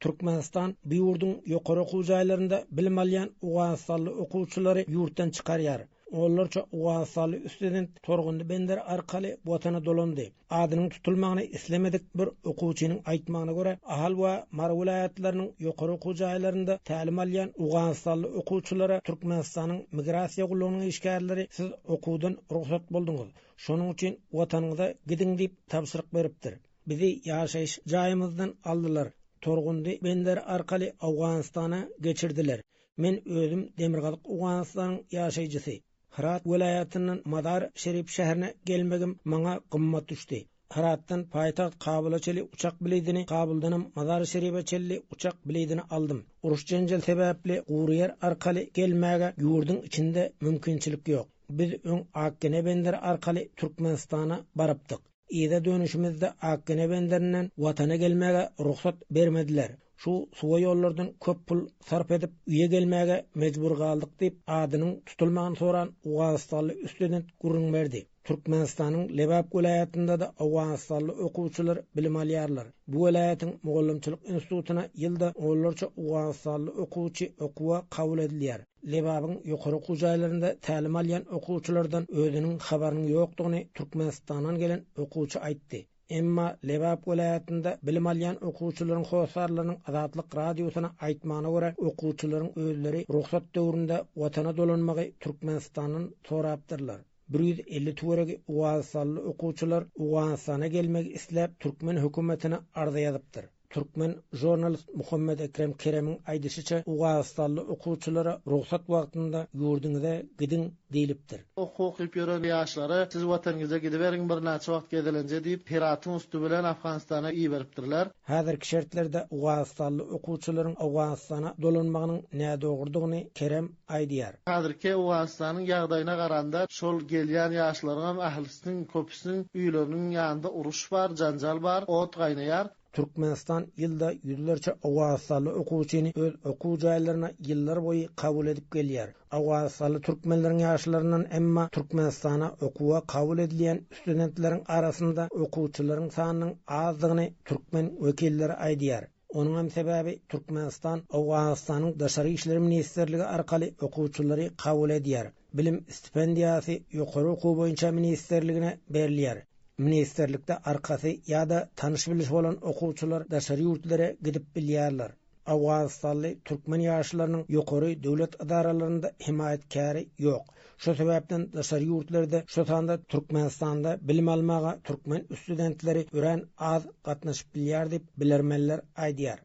Türkmenistan bu yurdun ýokary okuw jaýlarynda bilim alýan Awganistanly okuwçylary ýurtdan çykarýar. Ollarça Awganistanly student Torgundy Bender arkaly watana dolandy. Adynyň tutulmagyny islemedik bir okuwçynyň aýtmagyna görä, ahal we Mar vilayatlarynyň ýokary okuw jaýlarynda tälim alýan Awganistanly okuwçylara Türkmenistanyň migrasiýa gullugynyň işgärleri siz okuwdan ruhsat bolduňyz. Şonuň üçin watanyňyza gidin diýip tapşyryk beripdir. Bizi ýaşaýyş jaýymyzdan aldylar. Torgundy Bender arkaly Awganistana geçirdiler. Men özüm Demirgalyk Awganistanyň ýaşaýjysy. Herat welaýatynyň Madar Şerif şäherine gelmegim maňa gymmat düşdi. Heratdan paýtaxt Kabula çeli uçak biletini, Kabuldanam Madar Şerife çeli uçak biletini aldım. Uruş janjal sebäpli Guryer arkaly gelmäge ýurdun içinde mümkinçilik ýok. Biz öň Akkene Bender arkaly Türkmenistana barypdyk. Ýa-da dönüşimizde Akkene Benderinden watana gelmäge ruhsat bermediler. Şu suwa ýollardan köp pul sarp edip üye gelmäge mejbur galdyk diýip adynyň tutulmagyny soran Awganistanly student gurrun berdi. Türkmenistanyň Lebap welaýatynda da Awganistanly okuwçylar bilim alýarlar. Bu welaýatyň mugallimçilik institutuna ýylda onlarça Awganistanly okuwçy okuwa kabul edilýär. Lebapyň ýokary okuw jaýlarynda tälim alýan okuwçylardan özüniň habaryny ýokdugyny Türkmenistandan gelen okuwçy aýtdy. Emma Lebap welaýatynda bilim alýan okuwçylaryň howsarlarynyň azatlyk radiosyna aýtmagyna görä okuwçylaryň özleri ruhsat döwründe watana dolanmagy Türkmenistanyň sorapdyrlar. 150 töweregi Awganistanly okuwçylar Awganistana gelmek isläp Türkmen hökümetine arza ýazypdyr. Türkmen jurnalist Muhammed Ekrem Kerem'in aýdysyça Awganistanly okuwçylara ruhsat wagtynda ýurduňyza gidin diýilipdir. Okuwyp ýören ýaşlary siz watanyňyza gidiberiň bir näçe wagt gedelenje diýip Heratyn üstü bilen Afganistana iýberipdirler. Häzirki şertlerde Awganistanly okuwçylaryň Awganistana dolanmagynyň näde dogurdygyny Kerem aýdýar. Häzirki Awganistanyň ýagdaýyna garanda şol gelýän ýaşlaryň ählisiniň köpüsiniň üýleriniň ýanynda uruş bar, janjal bar, ot gaýnaýar. Türkmenistan ýylda ýüzlerçe Awganistanly okuwçyny öz okuw jaýlaryna ýyllar boýy kabul edip gelýär. Awganistanly türkmenleriň ýaşlaryndan emma Türkmenistana okuwa kabul edilýän studentleriň arasynda okuwçylaryň sanynyň azdygyny türkmen wekilleri aýdýar. Onuň hem sebäbi Türkmenistan Awganistanyň daşary işleri ministrligi arkaly okuwçylary kabul edýär. Bilim stipendiýasy ýokary okuw boýunça ministrligine berilýär. Ministerlikde arkasy ýa-da tanyş biliş bolan okuwçylar daşary ýurtlara gidip bilýärler. Awganistanly türkmen ýaşlarynyň ýokary döwlet idaralarynda himayatkary ýok. Şo sebäpden daşary ýurtlarda şo tanda Türkmenistanda bilim almaga türkmen studentleri ören az gatnaşyp bilýär diýip bilermenler aýdýar.